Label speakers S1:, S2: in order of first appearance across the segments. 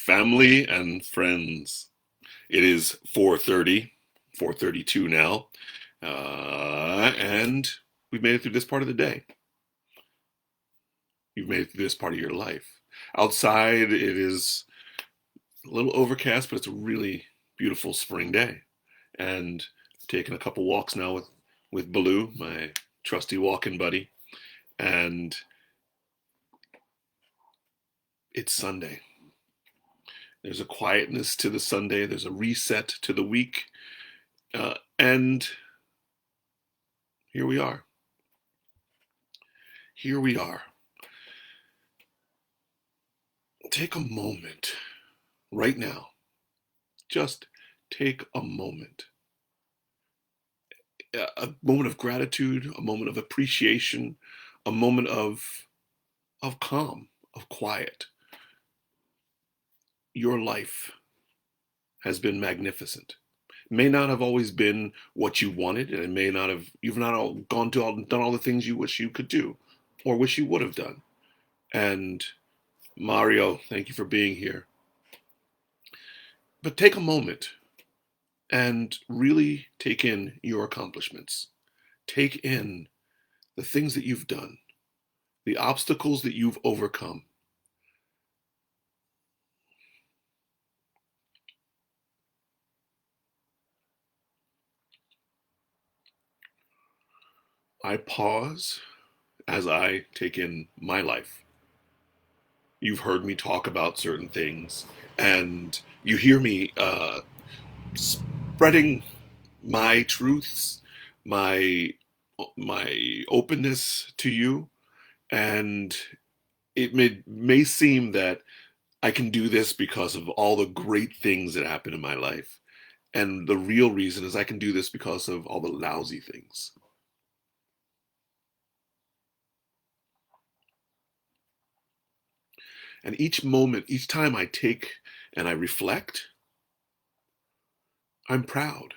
S1: family and friends. It is 4:30, 4:32 now, and we've made it through this part of the day. You've made it through this part of your life. Outside, it is a little overcast, but it's a really beautiful spring day. And I've taken a couple walks now with Baloo, my trusty walking buddy, and it's Sunday. There's a quietness to the Sunday. There's a reset to the week. And here we are. Here we are. Take a moment right now. Just take a moment. A moment of gratitude, a moment of appreciation, a moment of calm, of quiet. Your life has been magnificent. It may not have always been what you wanted, and it may not have you've not all gone to all done all the things you wish you could do or wish you would have done. And Mario, thank you for being here. But take a moment and really take in your accomplishments. Take in the things that you've done, the obstacles that you've overcome. I pause as I take in my life. You've heard me talk about certain things, and you hear me spreading my truths, my my openness to you, and it may seem that I can do this because of all the great things that happen in my life. And the real reason is I can do this because of all the lousy things. And each moment, each time I take and I reflect, I'm proud.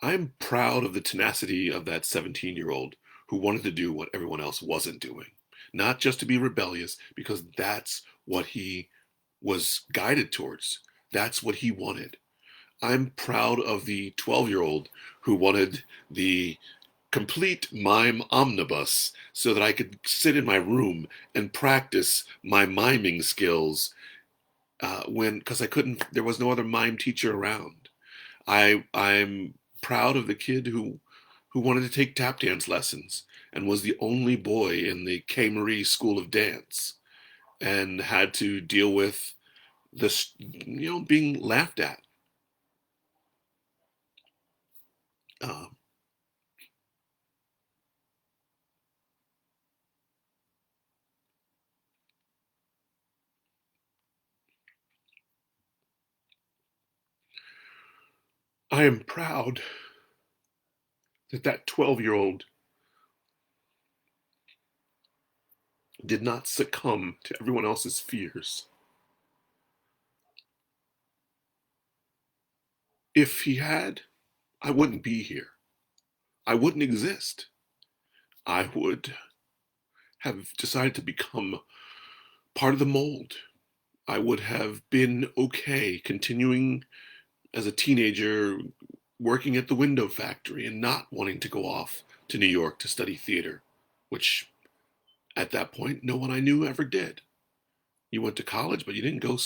S1: I'm proud of the tenacity of that 17-year-old who wanted to do what everyone else wasn't doing. Not just to be rebellious, because that's what he was guided towards. That's what he wanted. I'm proud of the 12-year-old who wanted the complete mime omnibus so that I could sit in my room and practice my miming skills because I couldn't, there was no other mime teacher around. I'm proud of the kid who wanted to take tap dance lessons and was the only boy in the K. Marie School of Dance and had to deal with this, being laughed at. Uh, I am proud that 12-year-old did not succumb to everyone else's fears. If he had, I wouldn't be here. I wouldn't exist. I would have decided to become part of the mold. I would have been okay continuing as a teenager working at the window factory and not wanting to go off to New York to study theater, which at that point no one I knew ever did. You went to college, but you didn't go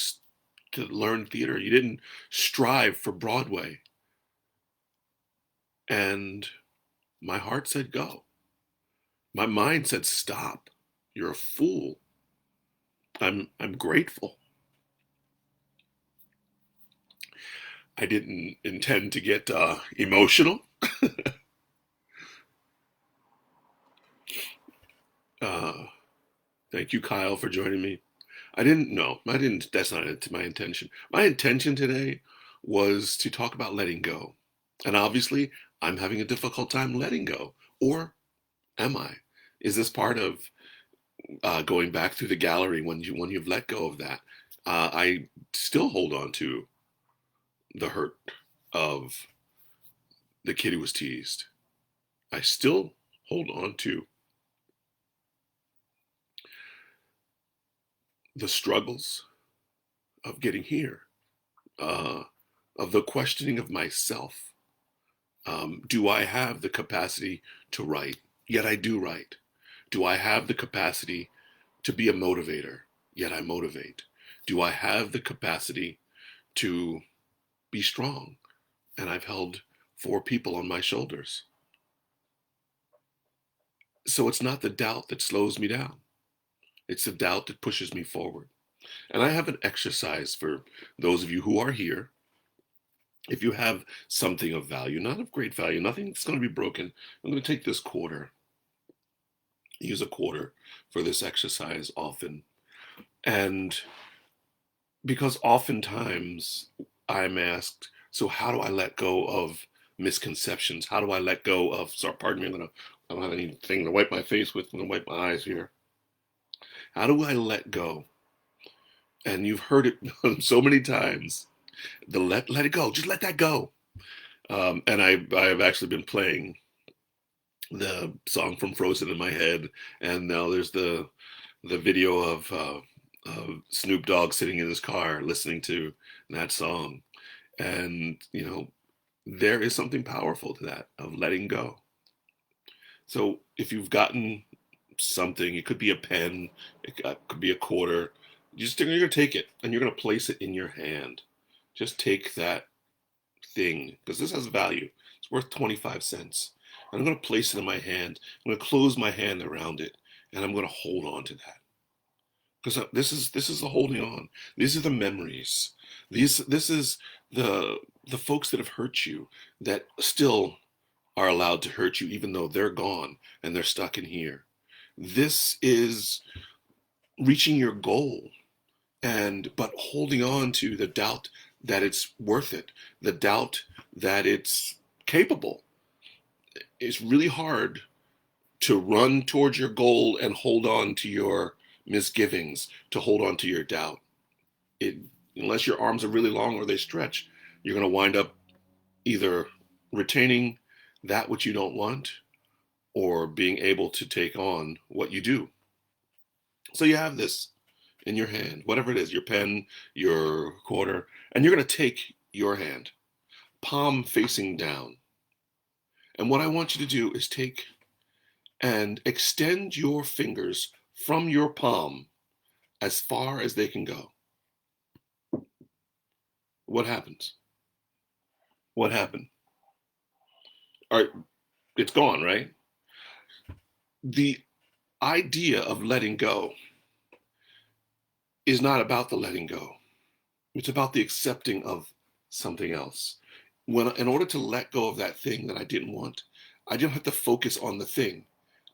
S1: to learn theater. You didn't strive for Broadway. And my heart said go. My mind said stop. You're a fool. I'm grateful. I didn't intend to get emotional. Uh, Thank you, Kyle, for joining me. I didn't know. I didn't. That's not my intention. My intention today was to talk about letting go, and obviously, I'm having a difficult time letting go. Or am I? Is this part of going back through the gallery when you've let go of that? I still hold on to the hurt of the kid who was teased. I still hold on to the struggles, of getting here, uh, of the questioning of myself. Do I have the capacity to write? Yet I do write. Do I have the capacity to be a motivator? Yet I motivate. Do I have the capacity to be strong? And I've held four people on my shoulders. So it's not the doubt that slows me down. It's the doubt that pushes me forward. And I have an exercise for those of you who are here. If you have something of value, not of great value, nothing that's going to be broken, I'm going to take this quarter, use a quarter for this exercise often. And because oftentimes I'm asked, so how do I let go of misconceptions? How do I let go of, sorry, pardon me, I don't have anything to wipe my face with. I'm going to wipe my eyes here. How do I let go? And you've heard it so many times. Let it go. Just let that go. And I have actually been playing the song from Frozen in my head, and now there's the video of Snoop Dogg sitting in his car listening to that song, and there is something powerful to that of letting go. So if you've gotten something, it could be a pen, could be a quarter. You're gonna take it and you're gonna place it in your hand. Just take that thing because this has value. It's worth 25 cents. And I'm gonna place it in my hand. I'm gonna close my hand around it, and I'm gonna hold on to that because this is the holding on. These are the memories. This is the folks that have hurt you that still are allowed to hurt you even though they're gone and they're stuck in here. This is reaching your goal, and but holding on to the doubt that it's worth it, the doubt that it's capable. It's really hard to run towards your goal and hold on to your misgivings, to hold on to your doubt. It, unless your arms are really long or they stretch, you're going to wind up either retaining that which you don't want or being able to take on what you do. So you have this in your hand, whatever it is, your pen, your quarter, and you're going to take your hand, palm facing down. And what I want you to do is take and extend your fingers from your palm as far as they can go. What happens? What happened? All right, it's gone, right? The idea of letting go is not about the letting go. It's about the accepting of something else. In order to let go of that thing that I didn't want, I didn't have to focus on the thing.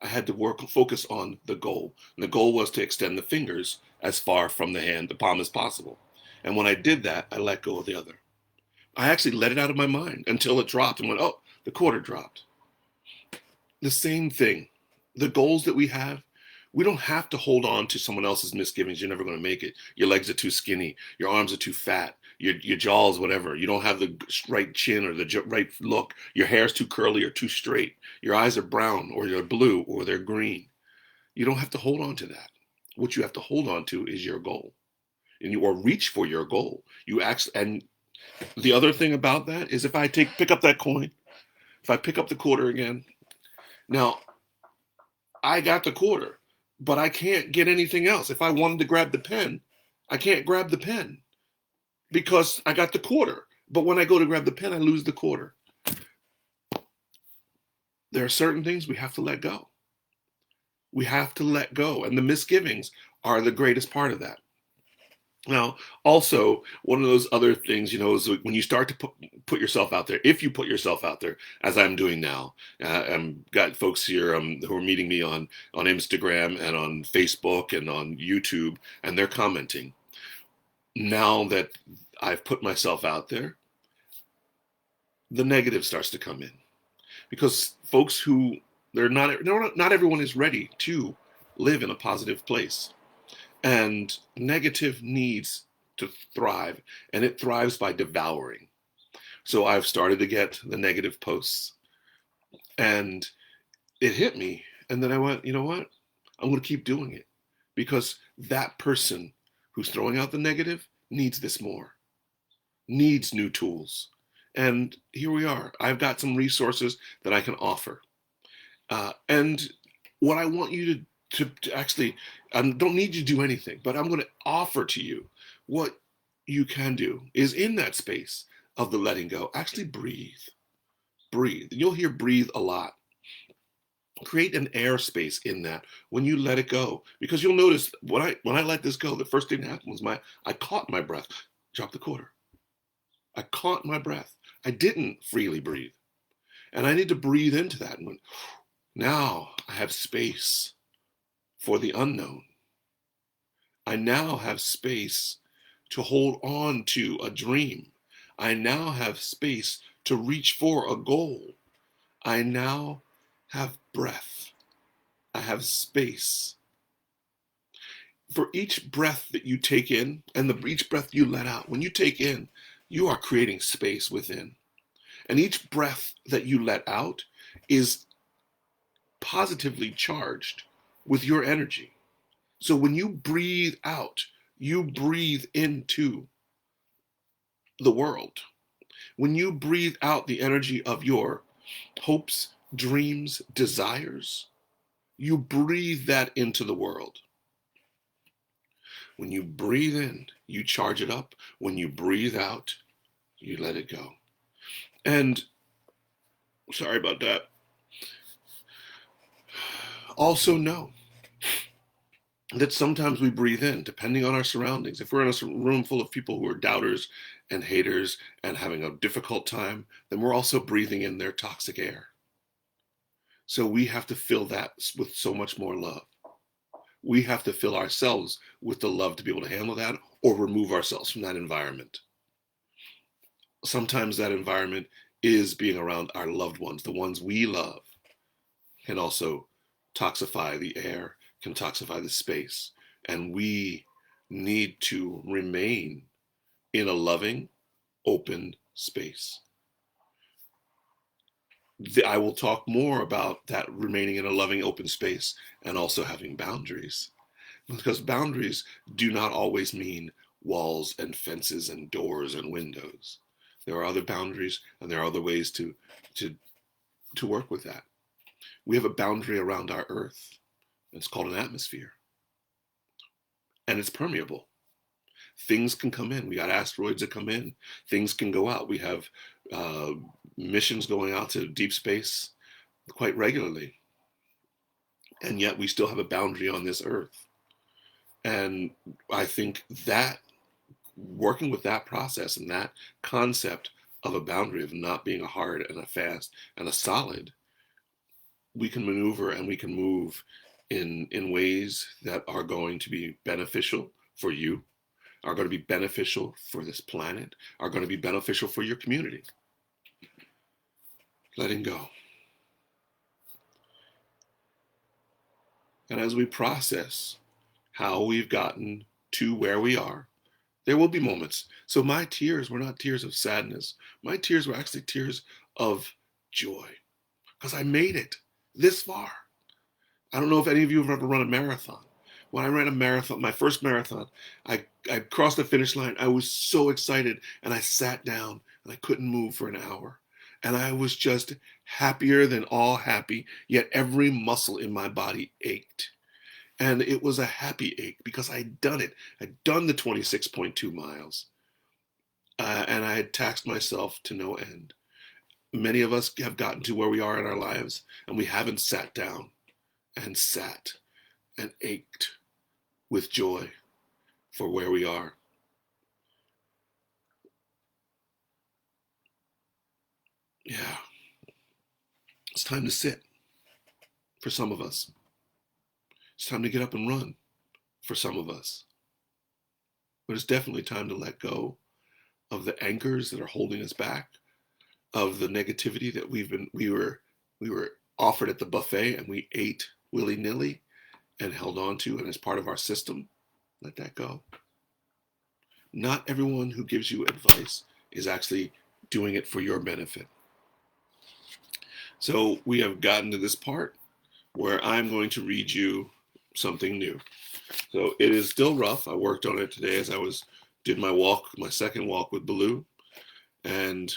S1: I had to focus on the goal. And the goal was to extend the fingers as far from the hand, the palm as possible. And when I did that, I let go of the other. I actually let it out of my mind until it dropped and went, oh, the quarter dropped. The same thing. The goals that we have, we don't have to hold on to someone else's misgivings. You're never going to make it. Your legs are too skinny. Your arms are too fat. Your jaw's whatever. You don't have the right chin or the right look. Your hair's too curly or too straight. Your eyes are brown or they're blue or they're green. You don't have to hold on to that. What you have to hold on to is your goal, or reach for your goal. You actually, and the other thing about that is if I pick up that coin, if I pick up the quarter again, now I got the quarter, but I can't get anything else. If I wanted to grab the pen, I can't grab the pen because I got the quarter. But when I go to grab the pen, I lose the quarter. There are certain things we have to let go. We have to let go. And the misgivings are the greatest part of that. Now, also, one of those other things, is when you start to put yourself out there, if you put yourself out there, as I'm doing now, I've got folks here who are meeting me on Instagram and on Facebook and on YouTube, and they're commenting. Now that I've put myself out there, the negative starts to come in. Because folks who, not everyone is ready to live in a positive place. And negative needs to thrive, and it thrives by devouring. So I've started to get the negative posts, and it hit me. And then I went, you know what? I'm going to keep doing it because that person who's throwing out the negative needs this more, needs new tools. And here we are. I've got some resources that I can offer. And what I want you to actually, I don't need you to do anything, but I'm going to offer to you what you can do is in that space of the letting go, actually breathe. Breathe. You'll hear breathe a lot. Create an airspace in that when you let it go, because you'll notice when I let this go, the first thing that happened was I caught my breath. Drop the quarter. I caught my breath. I didn't freely breathe, and I need to breathe into that. And now I have space for the unknown. I now have space to hold on to a dream. I now have space to reach for a goal. I now have breath. I have space. For each breath that you take in and each breath you let out, when you take in, you are creating space within. And each breath that you let out is positively charged with your energy. So when you breathe out, you breathe into the world. When you breathe out the energy of your hopes, dreams, desires, you breathe that into the world. When you breathe in, you charge it up. When you breathe out, you let it go. And sorry about that. Also know that sometimes we breathe in, depending on our surroundings. If we're in a room full of people who are doubters and haters and having a difficult time, then we're also breathing in their toxic air. So we have to fill that with so much more love. We have to fill ourselves with the love to be able to handle that or remove ourselves from that environment. Sometimes that environment is being around our loved ones, the ones we love, can also toxify the air, can toxify the space. And we need to remain in a loving, open space. I will talk more about that remaining in a loving, open space and also having boundaries. Because boundaries do not always mean walls and fences and doors and windows. There are other boundaries and there are other ways to work with that. We have a boundary around our earth. It's called an atmosphere. And it's permeable. Things can come in. We got asteroids that come in. Things can go out. We have missions going out to deep space quite regularly. And yet we still have a boundary on this earth. And I think that working with that process and that concept of a boundary of not being a hard and a fast and a solid, we can maneuver and we can move in ways that are going to be beneficial for you, are going to be beneficial for this planet, are going to be beneficial for your community. Letting go. And as we process how we've gotten to where we are, there will be moments. So my tears were not tears of sadness. My tears were actually tears of joy because I made it this far. I don't know if any of you have ever run a marathon. When I ran a marathon, my first marathon, I crossed the finish line. I was so excited and I sat down and I couldn't move for an hour. And I was just happier than all happy, yet every muscle in my body ached. And it was a happy ache because I'd done it. I'd done the 26.2 miles. And I had taxed myself to no end. Many of us have gotten to where we are in our lives, and we haven't sat down and sat and ached with joy for where we are. Yeah. It's time to sit for some of us. It's time to get up and run for some of us. But it's definitely time to let go of the anchors that are holding us back, of the negativity that we were offered at the buffet and we ate willy-nilly and held on to and as part of our system. Let that go. Not everyone who gives you advice is actually doing it for your benefit. So we have gotten to this part where I'm going to read you something new. So it is still rough. I worked on it today as I was did my walk, my second walk with Baloo, and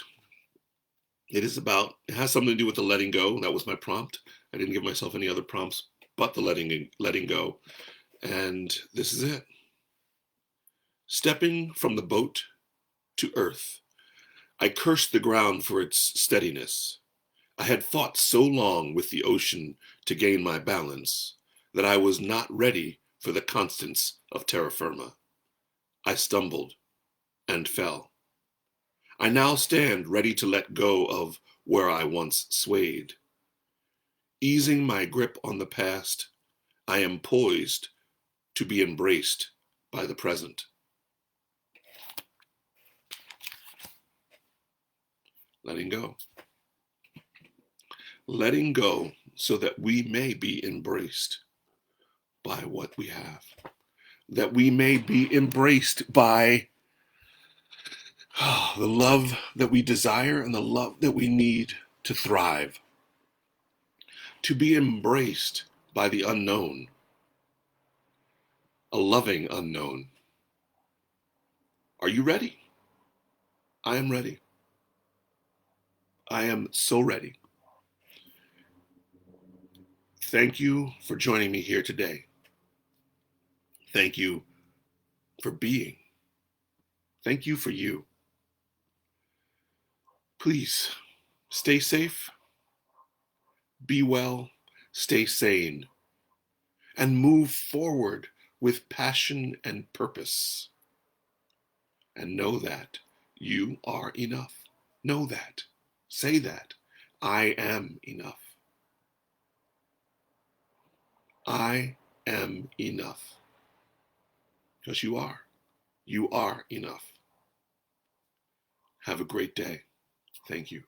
S1: it has something to do with the letting go. That was my prompt. I didn't give myself any other prompts but the letting go. And this is it. Stepping from the boat to earth, I cursed the ground for its steadiness. I had fought so long with the ocean to gain my balance that I was not ready for the constants of terra firma. I stumbled and fell. I now stand ready to let go of where I once swayed. Easing my grip on the past, I am poised to be embraced by the present. Letting go. Letting go so that we may be embraced by what we have. That we may be embraced by the love that we desire and the love that we need to thrive. To be embraced by the unknown, a loving unknown. Are you ready? I am ready. I am so ready. Thank you for joining me here today. Thank you for being. Thank you for you. Please stay safe, be well, stay sane, and move forward with passion and purpose. And know that you are enough. Know that. Say that. I am enough. I am enough. Because you are. You are enough. Have a great day. Thank you.